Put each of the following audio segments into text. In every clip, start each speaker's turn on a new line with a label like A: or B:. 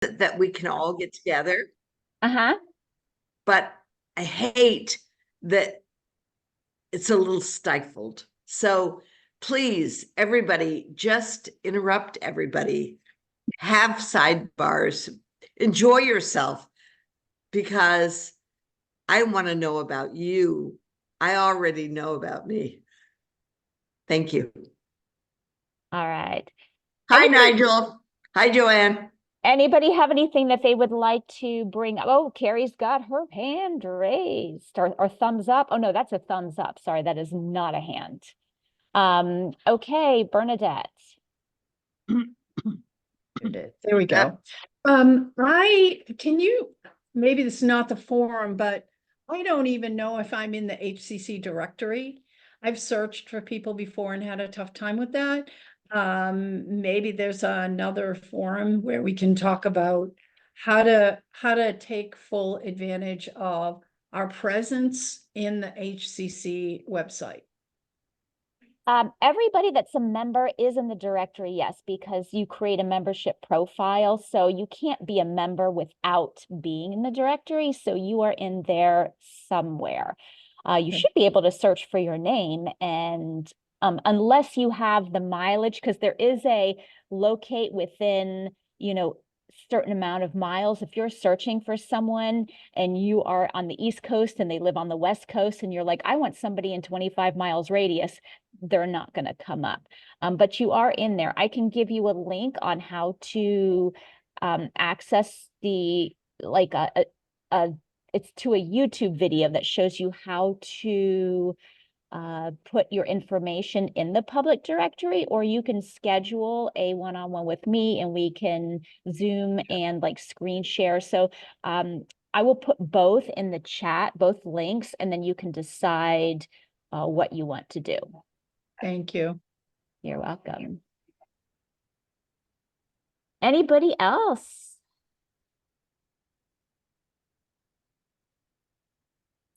A: that we can all get together,
B: Uh-huh.
A: but I hate that it's a little stifled. So please, everybody, just interrupt everybody, have sidebars, enjoy yourself, because I want to know about you. I already know about me. Thank you.
B: All right.
A: Hi,
B: Anybody
A: Nigel. Hi, Joanne.
B: anybody have anything that they would like to bring up? Oh, Carrie's got her hand raised or thumbs up. Oh no, that's a thumbs up. Sorry, that is not a hand. Okay, Bernadette.
C: There we go. Maybe this is not the forum, but I don't even know if I'm in the HCC directory. I've searched for people before and had a tough time with that. Maybe there's another forum where we can talk about how to take full advantage of our presence in the HCC website.
B: Everybody that's a member is in the directory, yes, because you create a membership profile. So you can't be a member without being in the directory. So you are in there somewhere. You should be able to search for your name, and unless you have the mileage, because there is a locate within, certain amount of miles. If you're searching for someone and you are on the East Coast and they live on the West Coast and you're like, I want somebody in 25 miles radius, they're not going to come up. But you are in there. I can give you a link on how to access the, like it's to a YouTube video that shows you how to put your information in the public directory, or you can schedule a one-on-one with me and we can Zoom and like screen share. So I will put both in the chat, both links, and then you can decide what you want to do.
C: Thank you.
B: You're welcome. Anybody else?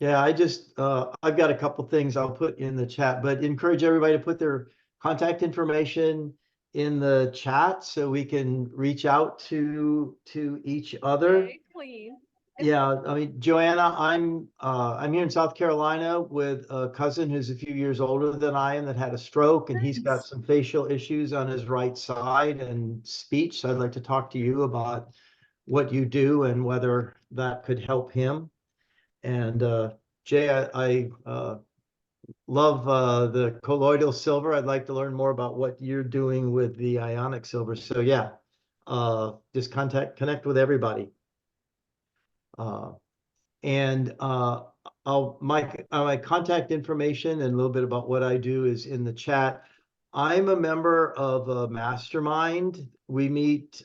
D: Yeah, I've got a couple things I'll put in the chat, but encourage everybody to put their contact information in the chat so we can reach out to each other.
E: Okay, please.
D: Yeah, I mean, Joanna, I'm here in South Carolina with a cousin who's a few years older than I am that had a stroke, and he's got some facial issues on his right side and speech. So I'd like to talk to you about what you do and whether that could help him. And Jay, I love the colloidal silver. I'd like to learn more about what you're doing with the ionic silver. So yeah, just connect with everybody. And my contact information and a little bit about what I do is in the chat. I'm a member of a mastermind. We meet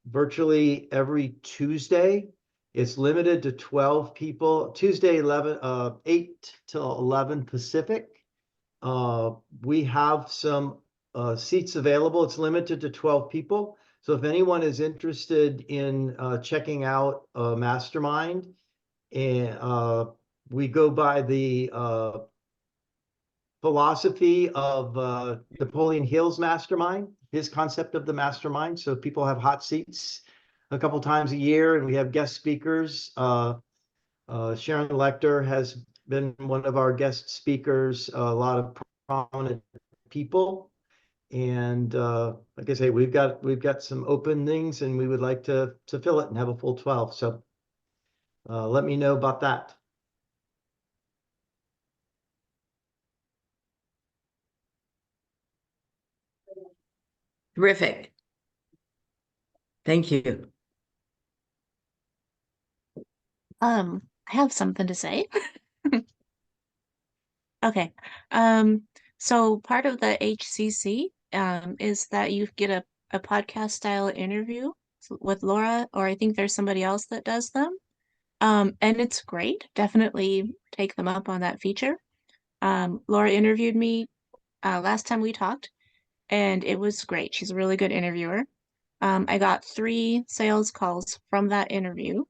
D: virtually every Tuesday. It's limited to 12 people. Tuesday, 8 till 11 Pacific. We have some seats available. It's limited to 12 people. So if anyone is interested in checking out a mastermind, and we go by the philosophy of Napoleon Hill's mastermind, his concept of the mastermind. So people have hot seats a couple times a year, and we have guest speakers. Sharon Lecter has been one of our guest speakers, a lot of prominent people. And like I say, we've got some openings, and we would like to fill it and have a full 12. So let me know about that.
A: Terrific. Thank you.
E: I have something to say. Okay. So part of the HCC is that you get a podcast style interview with Laura, or I think there's somebody else that does them. And it's great. Definitely take them up on that feature. Laura interviewed me last time we talked, and it was great. She's a really good interviewer. I got 3 sales calls from that interview,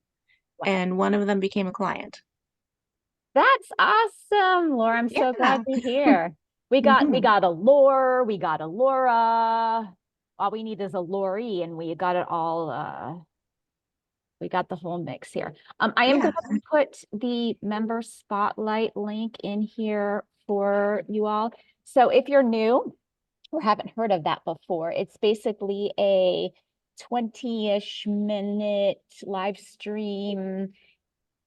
E: and one of them became a client.
B: That's awesome, Laura. I'm so glad to hear. We got a Laura, we got a Laura. all we need is a Lori and we got it all, we got the whole mix here. I am
A: Yeah.
B: going to put the member spotlight link in here for you all. So if you're new or haven't heard of that before, it's basically a 20-ish minute live stream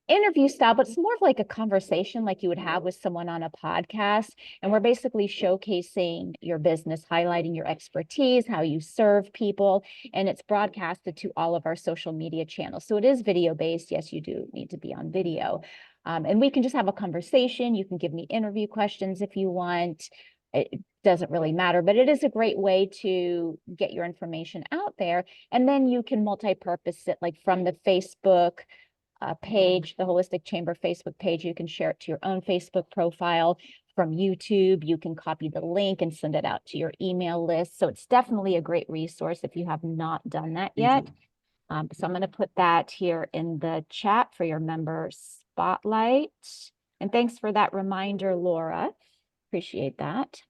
B: interview style, but it's more of like a conversation like you would have with someone on a podcast. And we're basically showcasing your business, highlighting your expertise, how you serve people, and it's broadcasted to all of our social media channels. So it is video based. Yes, you do need to be on video. And we can just have a conversation. You can give me interview questions if you want. It doesn't really matter, but it is a great way to get your information out there. And then you can multi-purpose it, like from the Facebook page, the Holistic Chamber Facebook page. You can share it to your own Facebook profile. From YouTube, you can copy the link and send it out to your email list. So it's definitely a great resource if you have not done that yet. So I'm going to put that here in the chat for your member spotlight. And thanks for that reminder, Laura. Appreciate that.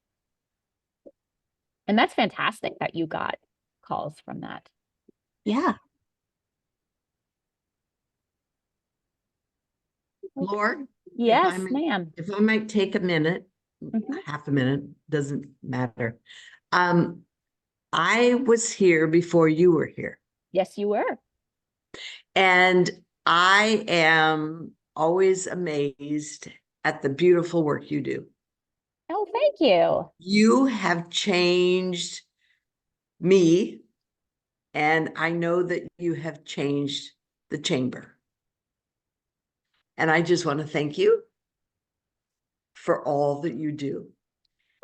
B: And that's fantastic that you got calls from that.
E: Yeah.
A: Laura,
B: Yes,
A: may-
B: ma'am.
A: if I might take a minute,
B: Mhm.
A: half a minute, doesn't matter. I was here before you were here,
B: Yes, you were.
A: and I am always amazed at the beautiful work you do.
B: Oh, thank you.
A: You have changed me, and I know that you have changed the chamber. And I just want to thank you for all that you do.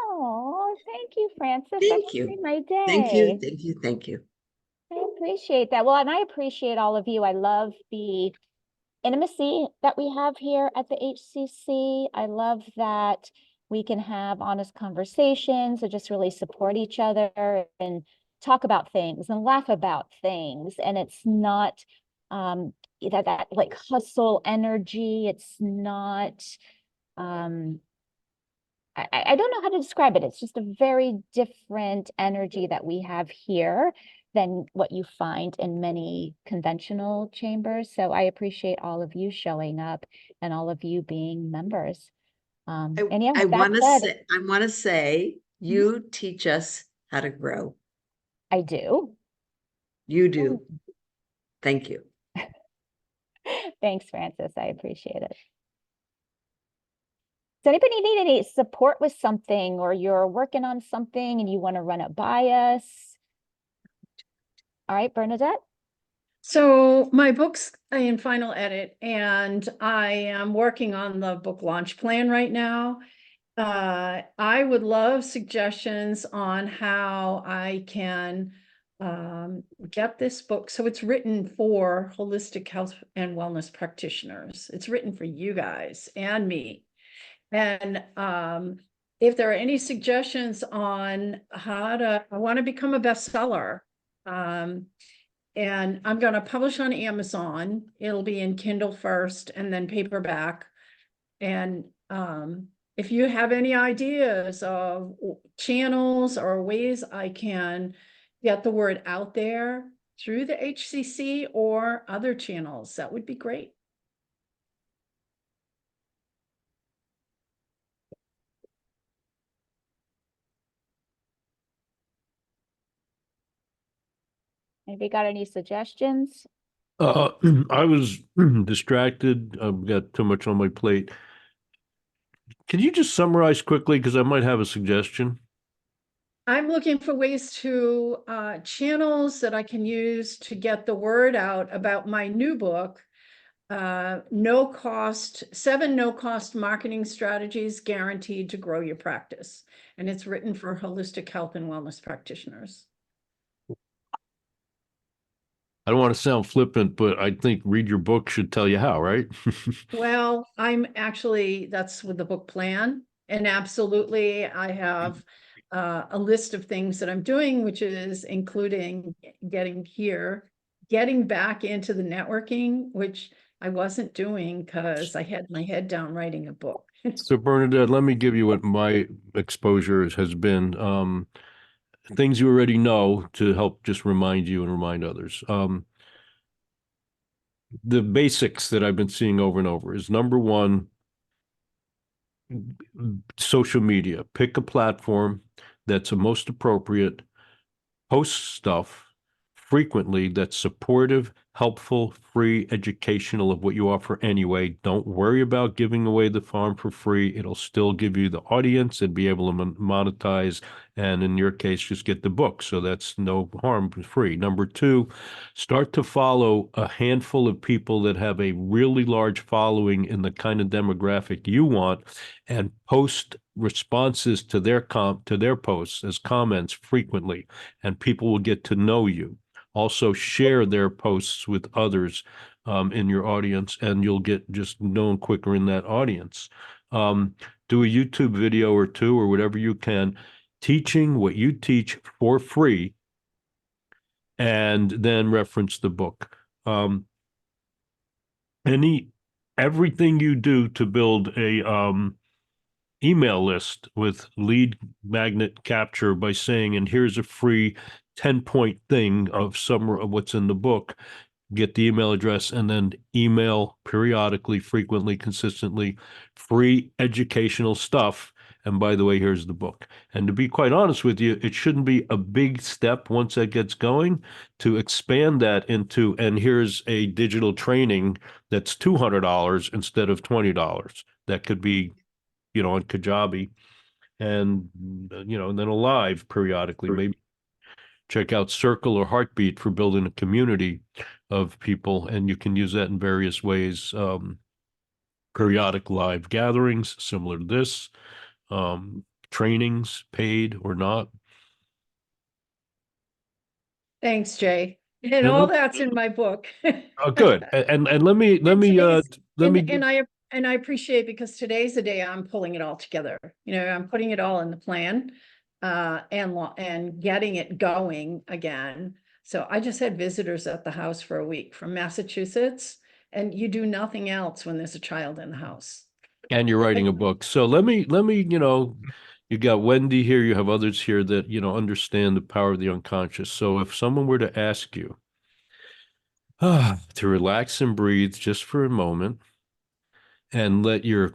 B: Oh, thank you, Francis. That
A: Thank you.
B: made my day.
A: Thank you, thank you, thank you.
B: I appreciate that. Well, and I appreciate all of you. I love the intimacy that we have here at the HCC. I love that we can have honest conversations and just really support each other and talk about things and laugh about things. And it's not that like hustle energy. It's not I don't know how to describe it. It's just a very different energy that we have here than what you find in many conventional chambers. So I appreciate all of you showing up and all of you being members. And yeah,
A: I
B: with that
A: want to
B: said,
A: say, you teach us how to grow.
B: I do.
A: You do. Thank you.
B: Thanks, Francis. I appreciate it. Does anybody need any support with something, or you're working on something and you want to run it by us? All right, Bernadette.
C: So my book's in final edit and I am working on the book launch plan right now. I would love suggestions on how I can get this book. So it's written for holistic health and wellness practitioners. It's written for you guys and me. And if there are any suggestions on I want to become a bestseller. And I'm going to publish on Amazon. It'll be in Kindle first and then paperback. And if you have any ideas of channels or ways I can get the word out there through the HCC or other channels, that would be great.
B: Anybody got any suggestions?
F: I was distracted. I've got too much on my plate. Can you just summarize quickly? Because I might have a suggestion.
C: I'm looking for ways to channels that I can use to get the word out about my new book, no cost, 7 no-cost marketing strategies guaranteed to grow your practice. And it's written for holistic health and wellness practitioners.
F: I don't want to sound flippant, but I think read your book should tell you how, right?
C: Well, that's with the book plan. And absolutely, I have a list of things that I'm doing, which is including getting back into the networking, which I wasn't doing because I had my head down writing a book.
F: So Bernadette, let me give you what my exposure has been. things you already know to help just remind you and remind others. The basics that I've been seeing over and over is number one, social media. Pick a platform that's the most appropriate, post stuff frequently that's supportive, helpful, free, educational of what you offer anyway. Don't worry about giving away the farm for free. It'll still give you the audience and be able to monetize. And in your case, just get the book. So that's no harm, free. Number two, start to follow a handful of people that have a really large following in the kind of demographic you want and post responses to their posts as comments frequently, and people will get to know you. Also share their posts with others in your audience, and you'll get just known quicker in that audience. Do a YouTube video or two or whatever you can, teaching what you teach for free, and then reference the book. Everything you do to build a email list with lead magnet capture by saying, and here's a free 10-point thing of summary of what's in the book, get the email address, and then email periodically, frequently, consistently, free educational stuff. And by the way, here's the book. And to be quite honest with you, it shouldn't be a big step once that gets going to expand that into, and here's a digital training that's $200 instead of $20. That could be, on Kajabi, and and then a live periodically. Maybe check out Circle or Heartbeat for building a community of people, and you can use that in various ways. Periodic live gatherings similar to this, trainings, paid or not.
C: Thanks, Jay. And
F: And
C: all that's in my book.
F: oh, good. And let me
C: And I appreciate, because today's the day I'm pulling it all together. I'm putting it all in the plan, and getting it going again. So I just had visitors at the house for a week from Massachusetts, and you do nothing else when there's a child in the house.
F: and you're writing a book. So let me, you got Wendy here, you have others here that, understand the power of the unconscious. So if someone were to ask you to relax and breathe just for a moment and let your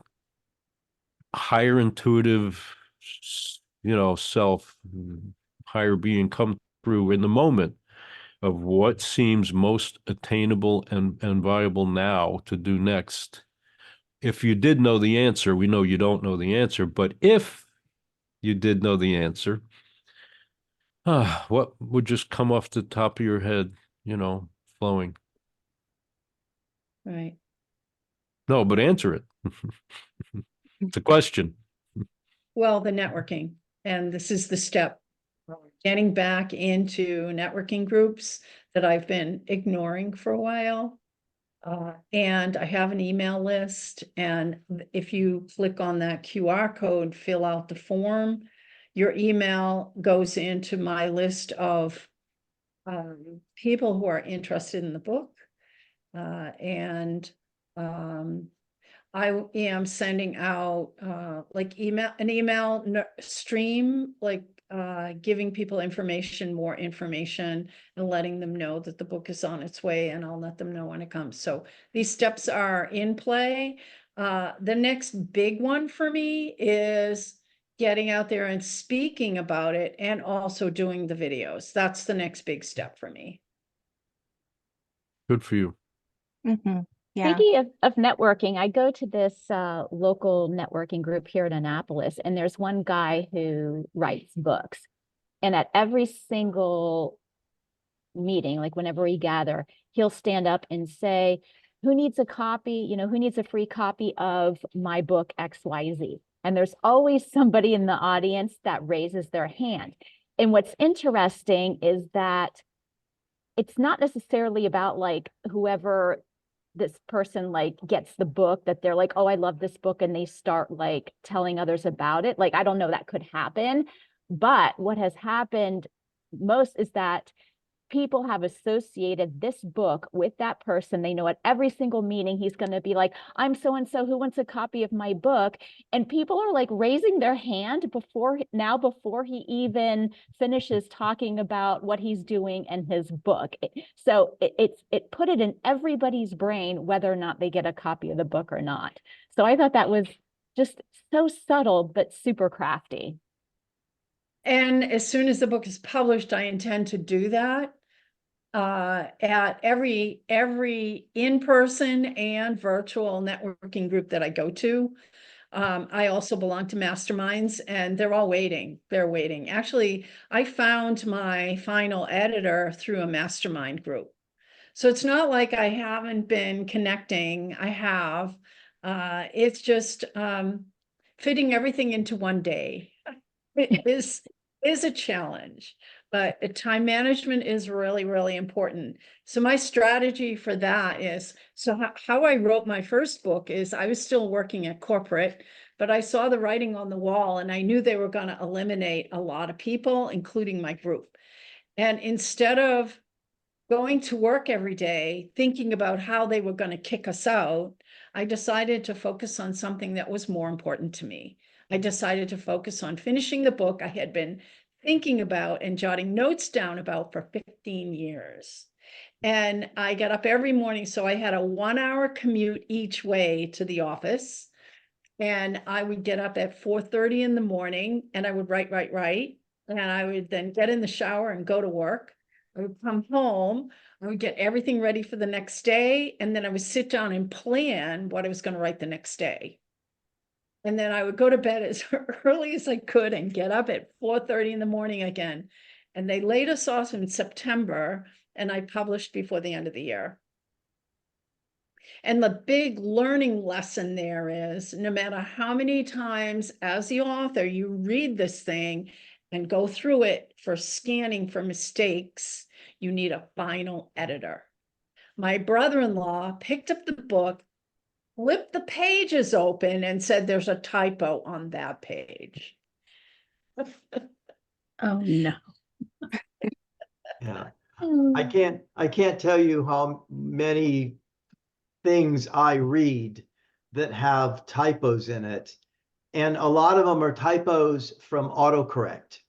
F: higher intuitive, self, higher being come through in the moment of what seems most attainable and viable now to do next. If you did know the answer, we know you don't know the answer, but if you did know the answer, what would just come off the top of your head, flowing?
C: Right.
F: No, but answer it. It's a question.
C: Well, the networking, and this is the step. Getting back into networking groups that I've been ignoring for a while. And I have an email list, and if you click on that QR code, fill out the form, your email goes into my list of people who are interested in the book. And I am sending out like an email stream, like giving people more information, and letting them know that the book is on its way, and I'll let them know when it comes. So these steps are in play. The next big one for me is getting out there and speaking about it, and also doing the videos. That's the next big step for me.
F: Good for you.
E: Mm-hmm. Yeah.
B: Speaking of networking, I go to this local networking group here in Annapolis, and there's one guy who writes books. And at every single meeting, like whenever we gather, he'll stand up and say, who needs a copy, who needs a free copy of my book XYZ? And there's always somebody in the audience that raises their hand. And what's interesting is that it's not necessarily about like whoever this person like gets the book, that they're like, oh, I love this book, and they start like telling others about it. Like, I don't know, that could happen. But what has happened most is that people have associated this book with that person. They know at every single meeting he's going to be like, I'm so and so, who wants a copy of my book? And people are like raising their hand before he even finishes talking about what he's doing in his book. So it put it in everybody's brain whether or not they get a copy of the book or not. So I thought that was just so subtle but super crafty.
C: And as soon as the book is published, I intend to do that at every in-person and virtual networking group that I go to. I also belong to Masterminds, and they're all waiting. They're waiting. Actually, I found my final editor through a Mastermind group. So it's not like I haven't been connecting. I have. It's just fitting everything into one day. It is a challenge, but time management is really, really important. So my strategy for that is, so how I wrote my first book is I was still working at corporate, but I saw the writing on the wall and I knew they were going to eliminate a lot of people, including my group. And instead of going to work every day, thinking about how they were going to kick us out, I decided to focus on something that was more important to me. I decided to focus on finishing the book I had been thinking about and jotting notes down about for 15 years. And I got up every morning. So I had a 1-hour commute each way to the office. And I would get up at 4:30 in the morning and I would write. And I would then get in the shower and go to work. I would come home, I would get everything ready for the next day, and then I would sit down and plan what I was going to write the next day. And then I would go to bed as early as I could and get up at 4:30 in the morning again. And they laid us off in September, and I published before the end of the year. And the big learning lesson there is no matter how many times as the author you read this thing and go through it for scanning for mistakes, you need a final editor. My brother-in-law picked up the book, flipped the pages open, and said there's a typo on that page.
G: Oh, no.
D: Yeah.
B: Hmm.
D: I can't tell you how many things I read that have typos in it. And a lot of them are typos from autocorrect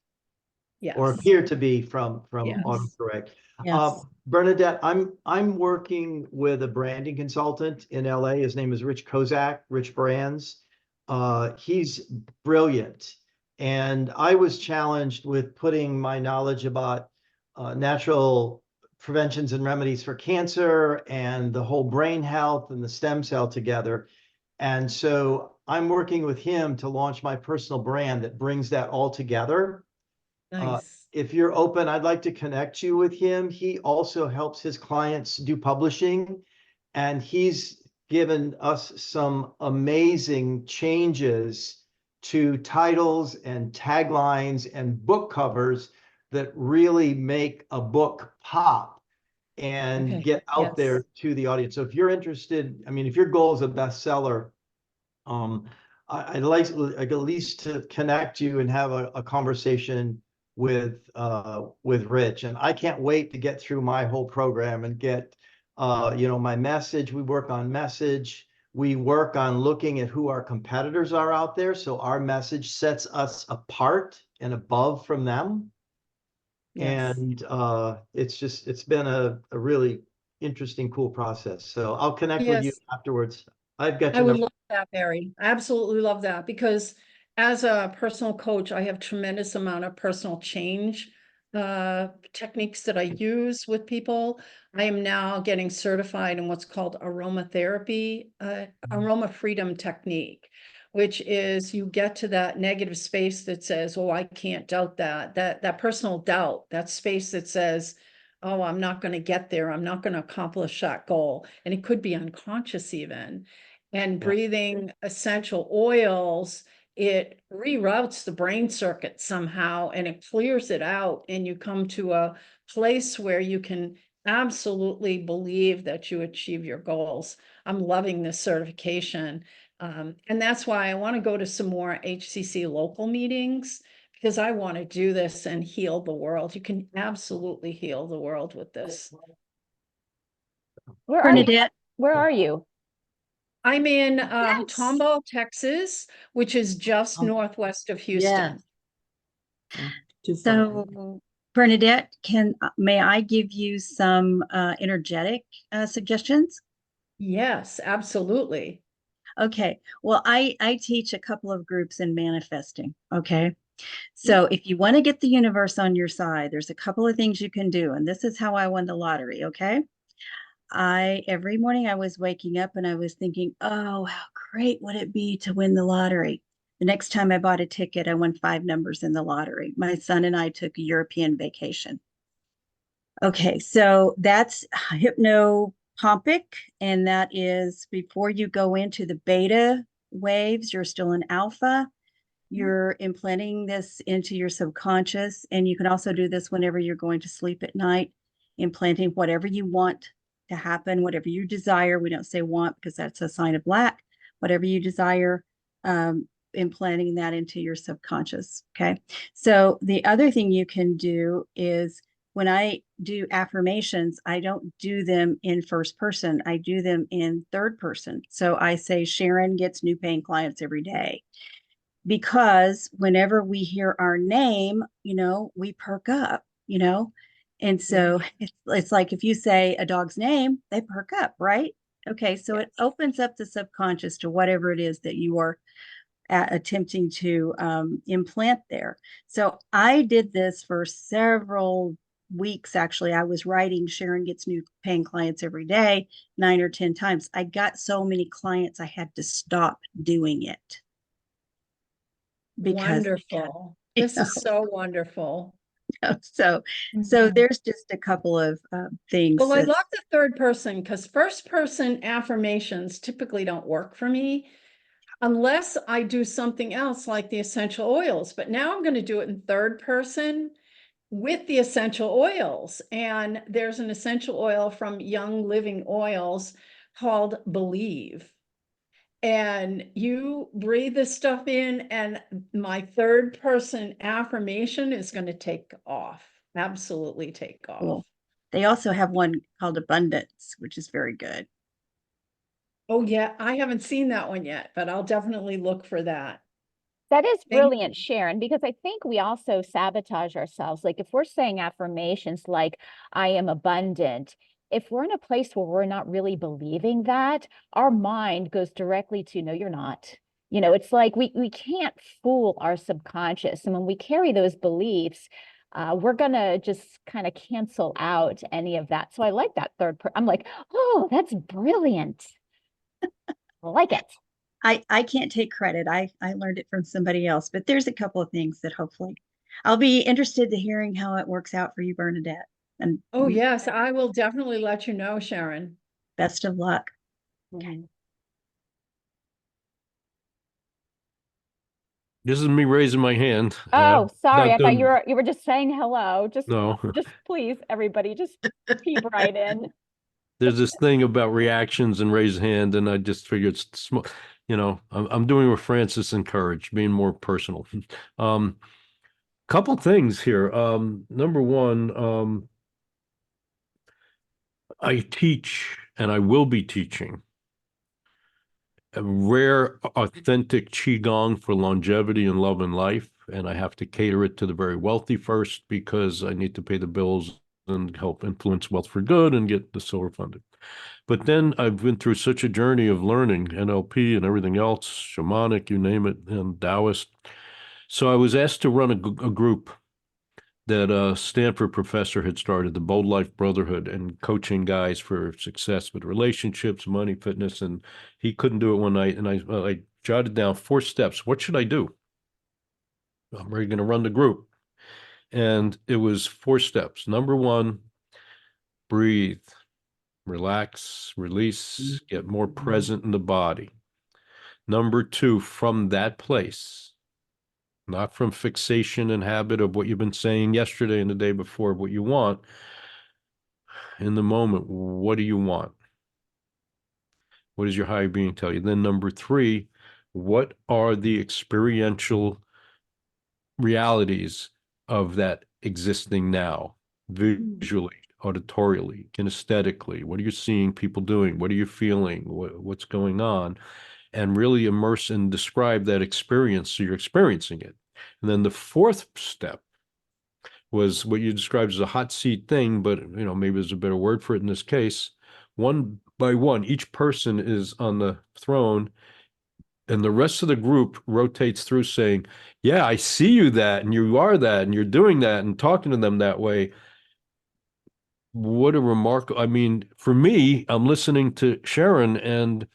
D: or
C: Yes.
D: appear to be from
G: Yes.
D: autocorrect.
G: Yes.
D: Bernadette, I'm working with a branding consultant in LA. His name is Rich Kozak, Rich Brands. He's brilliant. And I was challenged with putting my knowledge about natural preventions and remedies for cancer and the whole brain health and the stem cell together. And so I'm working with him to launch my personal brand that brings that all together.
C: Nice.
D: If you're open, I'd like to connect you with him. He also helps his clients do publishing, and he's given us some amazing changes to titles and taglines and book covers that really make a book pop and
C: Okay.
D: get out
C: Yes.
D: there to the audience. So if you're interested, I mean, if your goal is a bestseller, I'd like at least to connect you and have a conversation with Rich. And I can't wait to get through my whole program and get my message. We work on message. We work on looking at who our competitors are out there. So our message sets us apart and above from them.
C: Yes.
D: And it's been a really interesting, cool process. So I'll connect with you
C: Yes.
D: afterwards. I've got
C: I
D: your
C: would
D: number.
C: love that, Mary. I absolutely love that because as a personal coach, I have tremendous amount of personal change techniques that I use with people. I am now getting certified in what's called aromatherapy, aroma freedom technique, which is you get to that negative space that says, oh, I can't doubt that personal doubt, that space that says, oh, I'm not going to get there. I'm not going to accomplish that goal. And it could be unconscious even. And
D: Yeah.
C: breathing essential oils, it reroutes the brain circuit somehow and it clears it out. And you come to a place where you can absolutely believe that you achieve your goals. I'm loving this certification. And that's why I want to go to some more HCC local meetings because I want to do this and heal the world. You can absolutely heal the world with this.
B: Where are you?
G: Bernadette,
B: Where are you?
C: I'm in
A: Yes.
C: Tomball, Texas, which is just
A: Oh,
C: northwest of Houston.
A: Yeah. Too far.
G: so Bernadette, may I give you some energetic suggestions?
C: Yes, absolutely.
G: Okay. Well, I teach a couple of groups in manifesting. Okay. So if you want to get the universe on your side, there's a couple of things you can do. And this is how I won the lottery. Okay. Every morning I was waking up and I was thinking, oh, how great would it be to win the lottery? The next time I bought a ticket, I won 5 numbers in the lottery. My son and I took a European vacation. Okay, so that's hypnopompic, and that is before you go into the beta waves, you're still in alpha. You're implanting this into your subconscious, and you can also do this whenever you're going to sleep at night, implanting whatever you want to happen, whatever you desire. We don't say want because that's a sign of lack. Whatever you desire, implanting that into your subconscious. Okay. So the other thing you can do is when I do affirmations, I don't do them in first person. I do them in third person. So I say, Sharon gets new paying clients every day. Because whenever we hear our name, we perk up, And so it's like if you say a dog's name, they perk up, right? Okay, so it opens up the subconscious to whatever it is that you are attempting to implant there. So I did this for several weeks. Actually, I was writing Sharon gets new paying clients every day, 9 or 10 times. I got so many clients, I had to stop doing it. Because
C: Wonderful. This is so wonderful.
G: so
B: Mhm.
G: there's just a couple of things.
C: Well, I love the third person because first person affirmations typically don't work for me unless I do something else like the essential oils. But now I'm going to do it in third person with the essential oils. And there's an essential oil from Young Living Oils called Believe. And you breathe this stuff in, and my third person affirmation is going to take off. Absolutely take off.
G: Cool. They also have one called Abundance, which is very good.
C: Oh, yeah. I haven't seen that one yet, but I'll definitely look for that.
B: That is
C: Thank
B: brilliant, Sharon, because I think we also sabotage ourselves. Like if we're saying affirmations like, I am abundant, if we're in a place where we're not really believing that, our mind goes directly to, no, you're not. It's like we can't fool our subconscious. And when we carry those beliefs, we're going to just kind of cancel out any of that. So I like that I'm like, oh, that's brilliant. I like it.
G: I can't take credit. I learned it from somebody else, but there's a couple of things that hopefully I'll be interested to hearing how it works out for you, Bernadette. And
C: Oh, yes. I will definitely let you know, Sharon.
G: best of luck.
B: Mhm.
F: This is me raising my hand.
B: Oh, sorry.
F: Not
B: I thought
F: done-
B: you were just saying hello.
F: No.
B: Just please, everybody, just peep right in.
F: There's this thing about reactions and raise hand, and I just figured it's small. I'm doing what Francis encouraged, being more personal. Couple things here. Number one, I teach, and I will be teaching a rare, authentic qigong for longevity and love and life, and I have to cater it to the very wealthy first because I need to pay the bills and help influence wealth for good and get the silver funded. But then I've been through such a journey of learning NLP and everything else, shamanic, you name it, and Taoist. So I was asked to run a group that a Stanford professor had started, the Bold Life Brotherhood, and coaching guys for success with relationships, money, fitness. And he couldn't do it one night. And I jotted down 4 steps. What should I do? I'm ready going to run the group. And it was 4 steps. Number 1, breathe, relax, release, get more present in the body. Number 2, from that place, not from fixation and habit of what you've been saying yesterday and the day before, what you want. In the moment, what do you want? What does your higher being tell you? Then number 3, what are the experiential realities of that existing now, visually, auditorially, kinesthetically. What are you seeing people doing? What are you feeling? What's going on? And really immerse and describe that experience so you're experiencing it. And then the fourth step was what you described as a hot seat thing, but maybe there's a better word for it in this case. One by one, each person is on the throne, and the rest of the group rotates through saying, yeah, I see you that, and you are that, and you're doing that, and talking to them that way. What a remarkable, I mean, for me, I'm listening to Sharon, and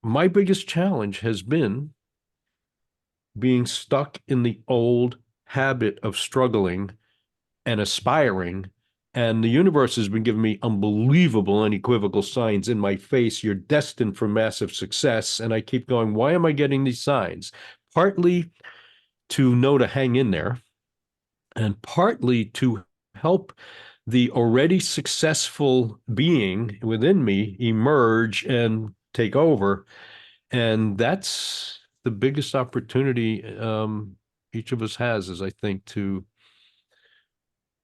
F: my biggest challenge has been being stuck in the old habit of struggling and aspiring. And the universe has been giving me unbelievable, unequivocal signs in my face. You're destined for massive success. And I keep going, why am I getting these signs? Partly to know to hang in there, and partly to help the already successful being within me emerge and take over. And that's the biggest opportunity each of us has, is I think, to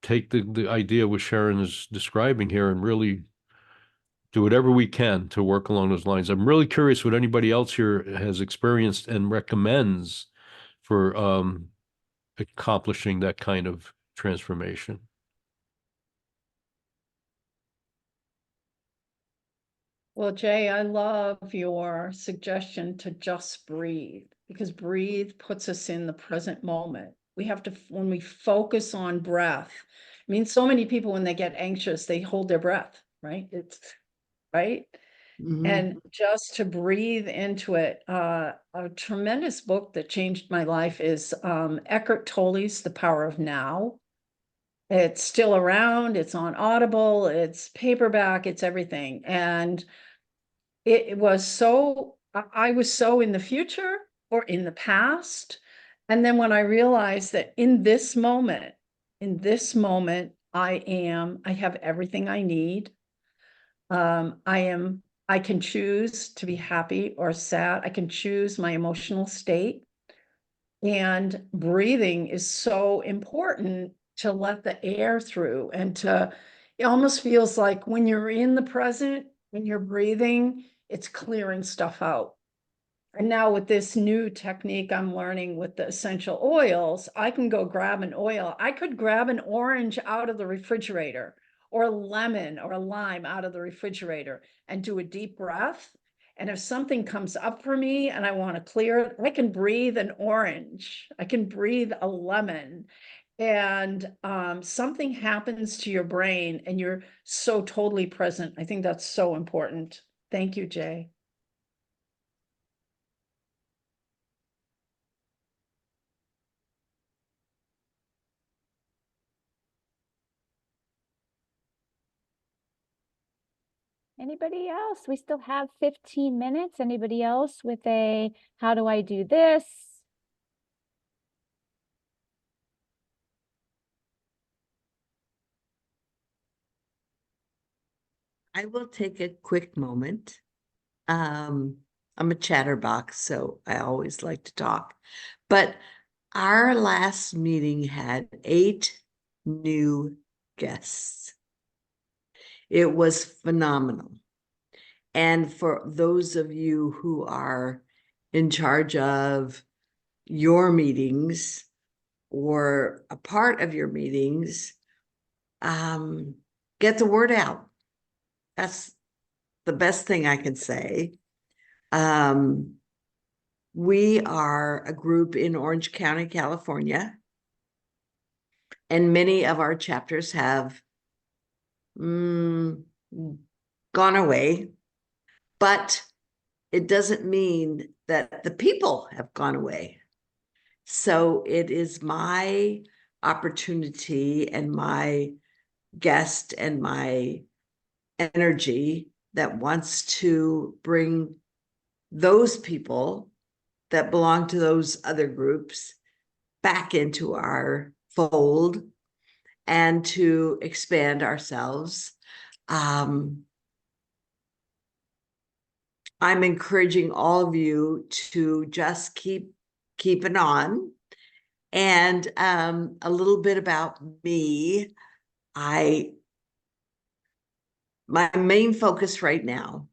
F: take the idea what Sharon is describing here and really do whatever we can to work along those lines. I'm really curious what anybody else here has experienced and recommends for accomplishing that kind of transformation.
C: Well, Jay, I love your suggestion to just breathe, because breathe puts us in the present moment. We have to, when we focus on breath, I mean, so many people, when they get anxious, they hold their breath, right? It's right. And just to breathe into it. A tremendous book that changed my life is Eckhart Tolle's The Power of Now. It's still around, it's on Audible, it's paperback, it's everything. And it was so, I was so in the future or in the past. And then when I realized that in this moment, I have everything I need. I can choose to be happy or sad. I can choose my emotional state. And breathing is so important to let the air through, and it almost feels like when you're in the present, when you're breathing, it's clearing stuff out. And now with this new technique I'm learning with the essential oils, I can go grab an oil. I could grab an orange out of the refrigerator, or a lemon or a lime out of the refrigerator, and do a deep breath. And if something comes up for me and I want to clear it, I can breathe an orange. I can breathe a lemon. And something happens to your brain and you're so totally present. I think that's so important. Thank you, Jay.
B: Anybody else? We still have 15 minutes. Anybody else with a, how do I do this?
A: I will take a quick moment. I'm a chatterbox, so I always like to talk. But our last meeting had 8 new guests. It was phenomenal. And for those of you who are in charge of your meetings or a part of your meetings, get the word out. That's the best thing I can say. We are a group in Orange County, California, and many of our chapters have gone away, but it doesn't mean that the people have gone away. So it is my opportunity and my guest and my energy that wants to bring those people that belong to those other groups back into our fold and to expand ourselves. I'm encouraging all of you to just keep it on. And a little bit about me. My main focus right now,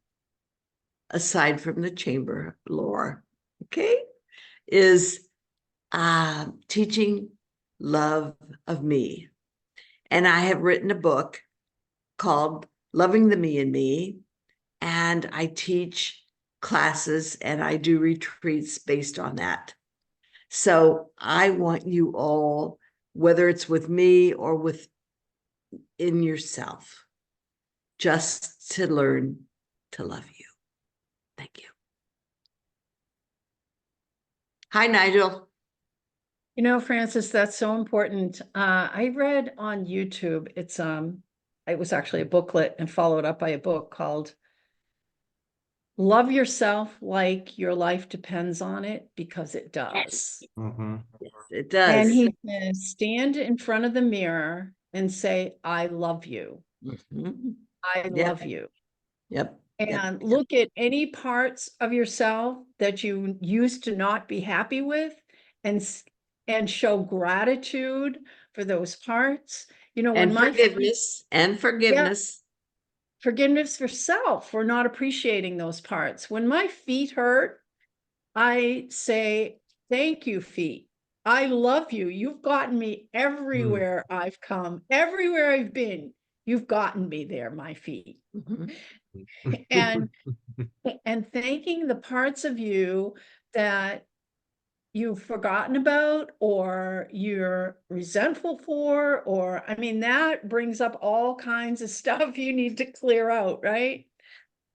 A: aside from the chamber, Laura, okay, is teaching love of me. And I have written a book called Loving the Me in Me. And I teach classes and I do retreats based on that. So I want you all, whether it's with me or within yourself, just to learn to love you. Thank you. Hi, Nigel.
C: You know, Francis, that's so important. I read on YouTube, it was actually a booklet and followed up by a book called Love Yourself Like Your Life Depends on It, because it does.
D: Mhm.
A: Yes, it
C: And
A: does.
C: he says, stand in front of the mirror and say, I love you.
A: Mhm.
C: I
A: Yep.
C: love you.
A: Yep.
C: And look at any parts of yourself that you used to not be happy with and show gratitude for those parts. You know, when
A: And
C: my
A: forgiveness and forgiveness.
C: forgiveness for self for not appreciating those parts. When my feet hurt, I say, thank you, feet. I love you. You've gotten me everywhere I've come, everywhere I've been. You've gotten me there, my feet.
A: Mhm.
C: And thanking the parts of you that you've forgotten about or you're resentful for, or I mean, that brings up all kinds of stuff you need to clear out, right?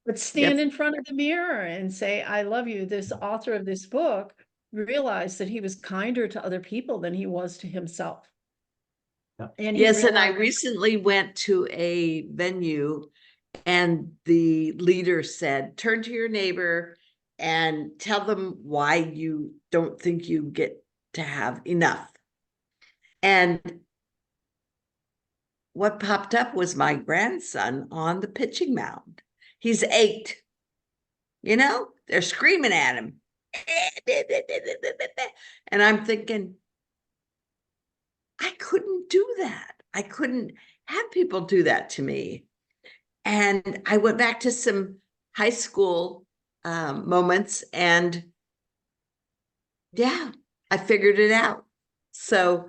C: But stand in front of the mirror and say, I love you. This author of this book realized that he was kinder to other people than he was to himself.
D: Yeah.
C: And
A: Yes, and I recently went to a venue and the leader said, turn to your neighbor and tell them why you don't think you get to have enough. And what popped up was my grandson on the pitching mound. He's 8. You know, they're screaming at him. And I'm thinking, I couldn't do that. I couldn't have people do that to me. And I went back to some high school moments and yeah, I figured it out. So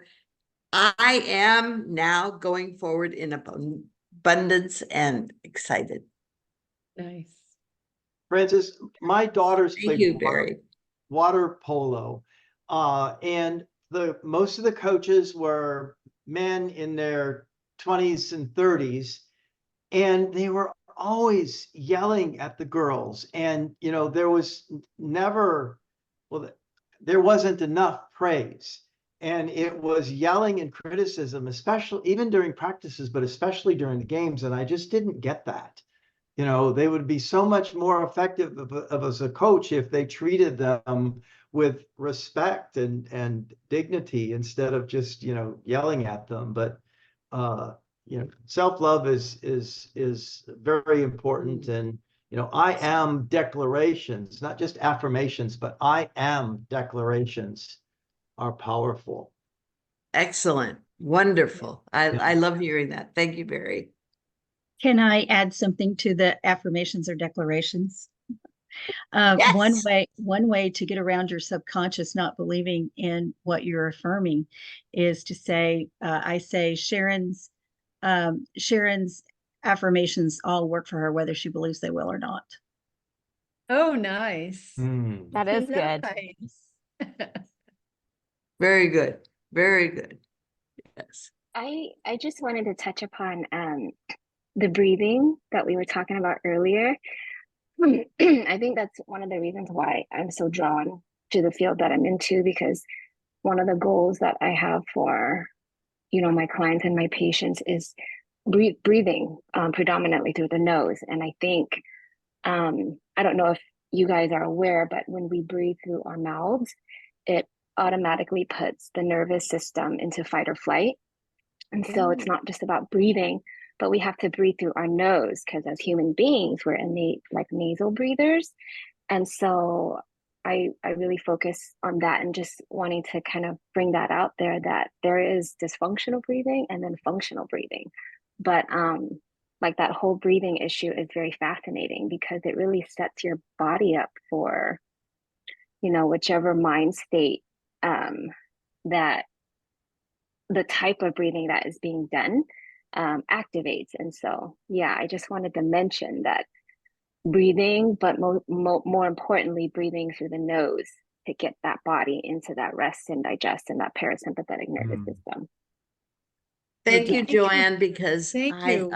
A: I am now going forward in abundance and excited.
C: nice.
D: Francis, my daughters
A: Thank
D: played
A: you, Barry.
D: water polo. And most of the coaches were men in their 20s and 30s, and they were always yelling at the girls. And, you know, there was never, well, there wasn't enough praise. And it was yelling and criticism, especially even during practices, but especially during the games. And I just didn't get that. You know, they would be so much more effective of as a coach if they treated them with respect and dignity instead of just, you know, yelling at them. But you know, self-love is very important. And, you know, I am declarations, not just affirmations, but I am declarations are powerful.
A: Excellent. Wonderful. I
D: Yeah.
A: love hearing that. Thank you, Barry.
G: Can I add something to the affirmations or declarations?
A: Yes.
G: One way to get around your subconscious not believing in what you're affirming is to say, I say Sharon's affirmations all work for her, whether she believes they will or not.
C: Oh, nice.
B: That is good.
C: Nice.
A: Very good. Very good. Yes.
H: I just wanted to touch upon the breathing that we were talking about earlier. I think that's one of the reasons why I'm so drawn to the field that I'm into, because one of the goals that I have for, you know, my clients and my patients is breathing predominantly through the nose. And I think, I don't know if you guys are aware, but when we breathe through our mouths, it automatically puts the nervous system into fight or flight. And so it's not just about breathing, but we have to breathe through our nose, because as human beings, we're innate like nasal breathers. And so I really focus on that and just wanting to kind of bring that out there, that there is dysfunctional breathing and then functional breathing. But like that whole breathing issue is very fascinating because it really sets your body up for, you know, whichever mind state that the type of breathing that is being done activates. And so, yeah, I just wanted to mention that breathing, but more importantly, breathing through the nose to get that body into that rest and digest and that parasympathetic nervous system.
A: Thank you,
C: Thank you.
A: Joanne, because
C: Thank you.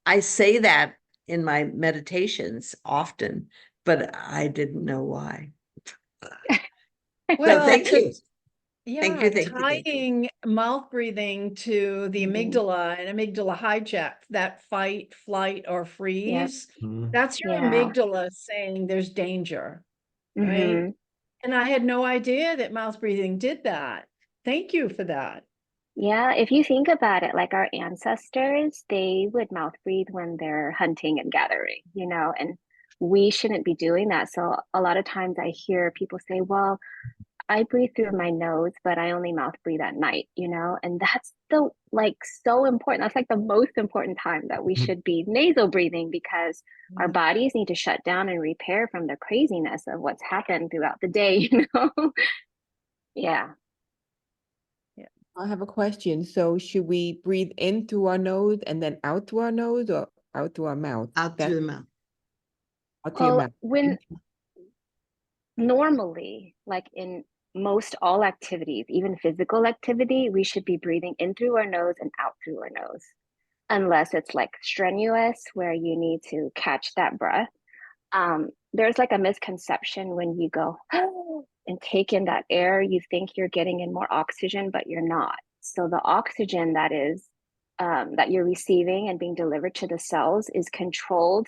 A: I say that in my meditations often, but I didn't know why.
C: Well,
A: thank you.
C: yeah,
A: Thank you, thank you, thank you.
C: tying mouth breathing to the
H: Mhm.
C: amygdala and amygdala hijack, that fight, flight, or freeze, that's your
H: Yeah.
C: amygdala saying there's danger, right?
H: Mhm.
C: And I had no idea that mouth breathing did that. Thank you for that.
H: Yeah, if you think about it, like our ancestors, they would mouth breathe when they're hunting and gathering, you know, and we shouldn't be doing that. So a lot of times I hear people say, well, I breathe through my nose, but I only mouth breathe at night, you know, and that's the like so important. That's like the most important time that we should be nasal breathing because our bodies need to shut down and repair from the craziness of what's happened throughout the day, you know? Yeah.
I: I have a question. So should we breathe in through our nose and then out through our nose or out through our mouth?
A: Out through the mouth.
I: Out through your
H: Well,
I: mouth.
H: when normally, like in most all activities, even physical activity, we should be breathing in through our nose and out through our nose, unless it's like strenuous where you need to catch that breath. There's like a misconception when you go and take in that air, you think you're getting in more oxygen, but you're not. So the oxygen that is that you're receiving and being delivered to the cells is controlled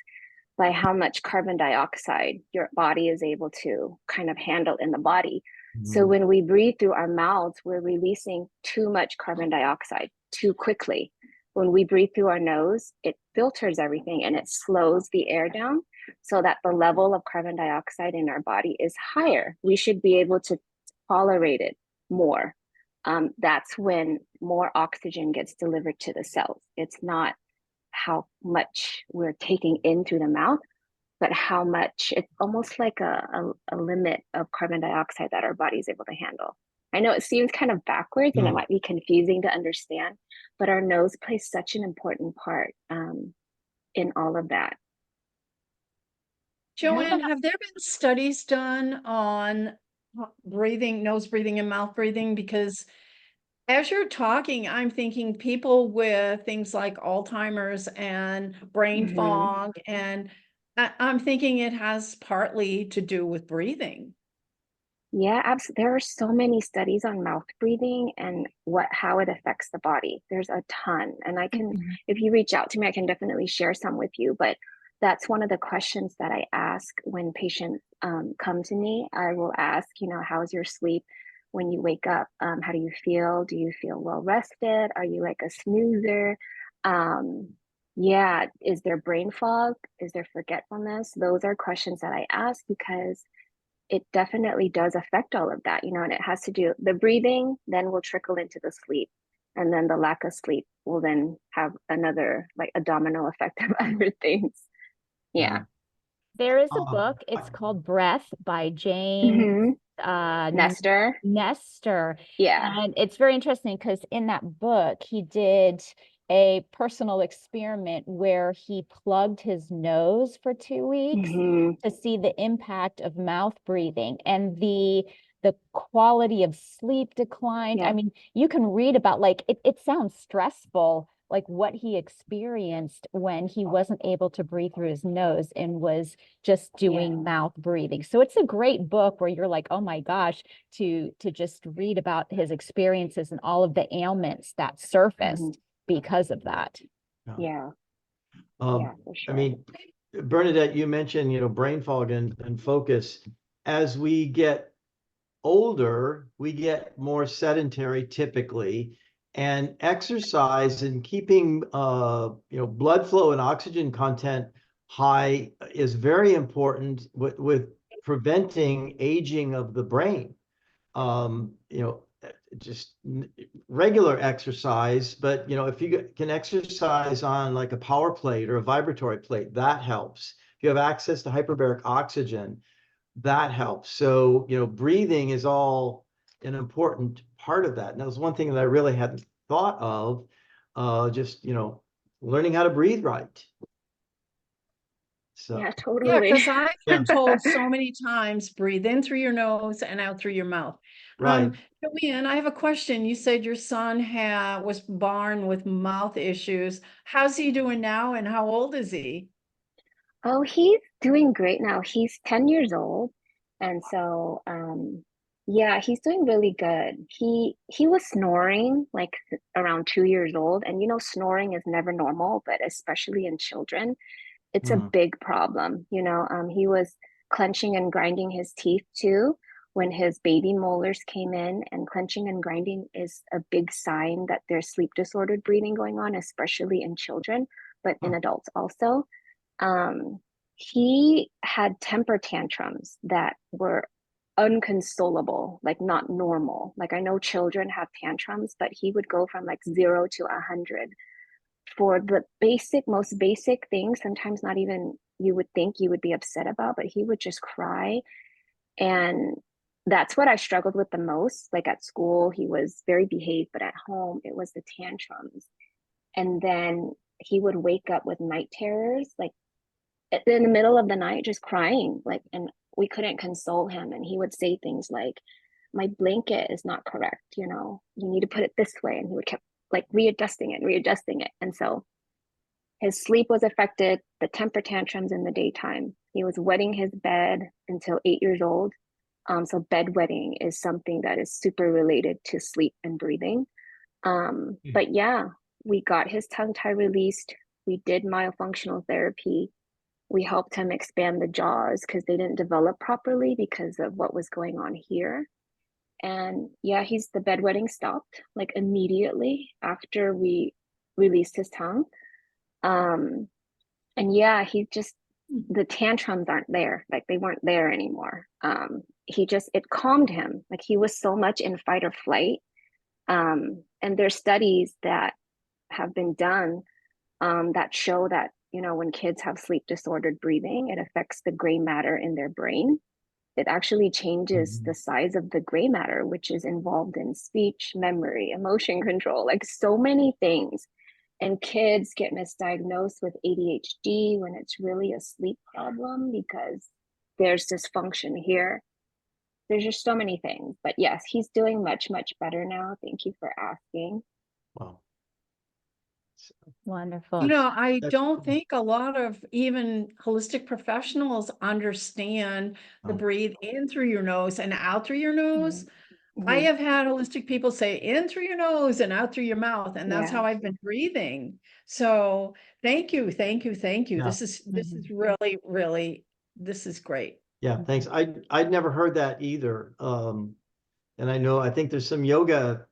H: by how much carbon dioxide your body is able to kind of handle in the body. So when we breathe through our mouths, we're releasing too much carbon dioxide too quickly. When we breathe through our nose, it filters everything and it slows the air down so that the level of carbon dioxide in our body is higher. We should be able to tolerate it more. That's when more oxygen gets delivered to the cells. It's not how much we're taking in through the mouth, but how much. It's almost like a limit of carbon dioxide that our body is able to handle. I know it seems kind of backwards and it might be confusing to understand, but our nose plays such an important part in all of that.
C: Joanne, have there been studies done on breathing, nose breathing and mouth breathing? Because as you're talking, I'm thinking people with things like Alzheimer's and brain
H: Mhm.
C: fog, and I'm thinking it has partly to do with breathing.
H: Yeah, absolutely. There are so many studies on mouth breathing and how it affects the body. There's a ton. And I can, if you reach out to me, I can definitely share some with you. But that's one of the questions that I ask when patients come to me. I will ask, you know, how's your sleep when you wake up? How do you feel? Do you feel well rested? Are you like a snoozer? Yeah, is there brain fog? Is there forgetfulness? Those are questions that I ask because it definitely does affect all of that, you know, and it has to do the breathing then will trickle into the sleep. And then the lack of sleep will then have another, like a domino effect of other things. Yeah.
B: There is a book, it's called Breath by
H: Mhm.
B: James
H: Nestor.
B: Nestor.
H: Yeah.
B: And it's very interesting because in that book, he did a personal experiment where he plugged his nose for 2 weeks
H: Mhm.
B: to see the impact of mouth breathing, and the quality of sleep declined. I
H: Yeah.
B: mean, you can read about like it sounds stressful, like what he experienced when he wasn't able to breathe through his nose and was just doing mouth breathing. So it's a great book where you're like, oh my gosh, to just read about his experiences and all of the ailments that surfaced because of that.
H: Yeah.
D: Yeah,
H: For sure.
D: I mean, Bernadette, you mentioned, you know, brain fog and focus. As we get older, we get more sedentary typically, and exercise and keeping you know, blood flow and oxygen content high is very important with preventing aging of the brain. You know, just regular exercise, but you know, if you can exercise on like a power plate or a vibratory plate, that helps. If you have access to hyperbaric oxygen, that helps. So, you know, breathing is all an important part of that. And that was one thing that I really hadn't thought of, just, you know, learning how to breathe right. So,
H: Yeah,
C: Yeah,
H: totally.
C: because I've
D: Yeah.
C: been told so many times, breathe in through your nose and out through your mouth.
D: right.
C: Joanne, I have a question. You said your son was born with mouth issues. How's he doing now and how old is he?
H: Oh, he's doing great now. He's 10 years old. And so, yeah, he's doing really good. He was snoring like around 2 years old. And you know, snoring is never normal, but especially in children, it's a
D: Mhm.
H: big problem. You know, he was clenching and grinding his teeth too when his baby molars came in, and clenching and grinding is a big sign that there's sleep disordered breathing going on, especially in children, but in
D: Huh.
H: adults also. He had temper tantrums that were unconsolable, like not normal. Like I know children have tantrums, but he would go from like 0 to 100 for the most basic things, sometimes not even you would think you would be upset about, but he would just cry. And that's what I struggled with the most. Like at school, he was very behaved, but at home, it was the tantrums. And then he would wake up with night terrors, like in the middle of the night, just crying, like, and we couldn't console him. And he would say things like, my blanket is not correct, you know, you need to put it this way. And he would keep like readjusting it. And so his sleep was affected, the temper tantrums in the daytime. He was wetting his bed until 8 years old. So bedwetting is something that is super related to sleep and breathing. But yeah, we got his tongue tie released. We did myofunctional therapy. We helped him expand the jaws because they didn't develop properly because of what was going on here. And yeah, the bedwetting stopped like immediately after we released his tongue. Um, and yeah, the tantrums aren't there, like they weren't there anymore. It calmed him. Like he was so much in fight or flight. And there's studies that have been done that show that, you know, when kids have sleep disordered breathing, it affects the gray matter in their brain. It actually changes the size of the gray matter, which is involved in speech, memory, emotion control, like so many things. And kids get misdiagnosed with ADHD when it's really a sleep problem because there's dysfunction here. There's just so many things. But yes, he's doing much, much better now. Thank you for asking.
D: Wow.
B: Wonderful.
C: You know, I
D: That's
C: don't
D: cool.
C: think a lot of even holistic professionals understand the
D: Oh.
C: breathe in through your nose and out through your nose. I
H: Mhm.
C: have had holistic people say in through your nose and out through your mouth, and that's
H: Yeah.
C: how I've been breathing. So thank you, thank you, thank you.
D: Yeah.
C: This is really, really, this is great.
D: Yeah, thanks. I'd never heard that either. And I think there's some yoga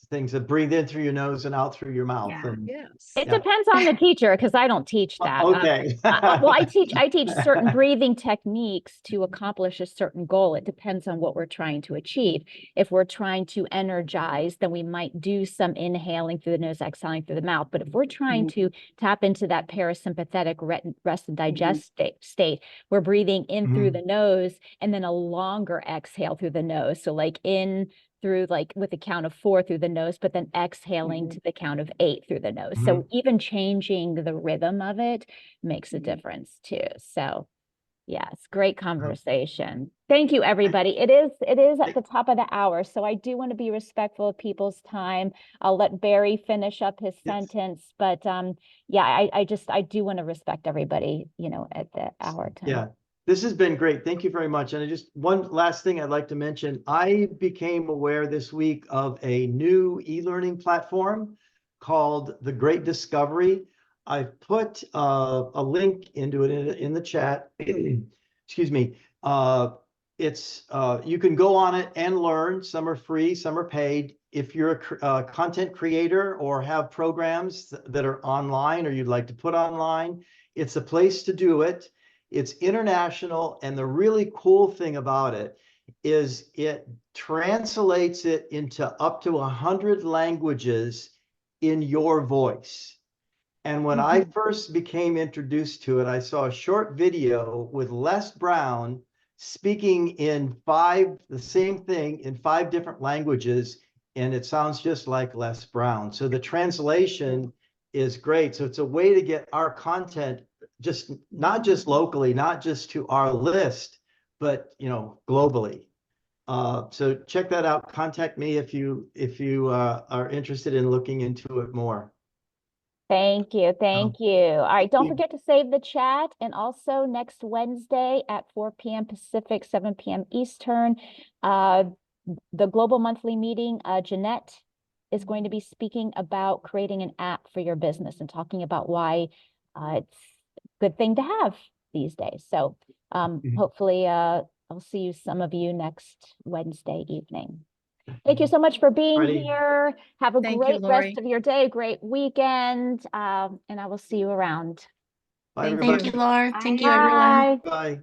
D: things that breathe in through your nose and out through your mouth.
H: Yeah.
D: And
C: Yes.
B: It
D: yeah.
B: depends on the teacher because I don't teach that.
D: Okay.
B: Well, I teach certain breathing techniques to accomplish a certain goal. It depends on what we're trying to achieve. If we're trying to energize, then we might do some inhaling through the nose, exhaling through the mouth. But if we're trying to tap into that parasympathetic rest and digest state, we're breathing in through the nose and then a longer exhale through the nose. So like in through like with a count of 4 through the nose, but then exhaling to the count of 8 through the nose. So even changing the rhythm of it makes a difference too. So yes, great conversation. Thank you, everybody. It is at the top of the hour, so I do want to be respectful of people's time. I'll let Barry finish up his sentence, but yeah, I do want to respect everybody, you know, at the hour time.
D: Yeah, this has been great. Thank you very much. And one last thing I'd like to mention. I became aware this week of a new e-learning platform called The Great Discovery. I've put a link into it in the chat. Excuse me. You can go on it and learn. Some are free, some are paid. If you're a content creator or have programs that are online or you'd like to put online, it's a place to do it. It's international, and the really cool thing about it is it translates it into up to 100 languages in your voice. And when I first became introduced to it, I saw a short video with Les Brown speaking in the same thing in 5 different languages, and it sounds just like Les Brown. So the translation is great. So it's a way to get our content not just locally, not just to our list, but globally. So check that out. Contact me if you are interested in looking into it more.
B: Thank you. Thank you. All right. Don't
D: you.
B: forget to save the chat. And also next Wednesday at 4 p.m. Pacific, 7 p.m. Eastern, the Global Monthly Meeting, Jeanette is going to be speaking about creating an app for your business and talking about why it's a good thing to have these days. So hopefully I'll see some of you next Wednesday evening. Thank you so much for being
D: Alrighty.
B: here. Have a
C: Thank you,
B: great
C: Lori.
B: rest of your day, great weekend, and I will see you around.
D: Bye,
C: Thank
D: everybody.
E: Thank you, Laura. Thank you,
H: Bye.
E: everyone.
B: Bye.
D: Bye.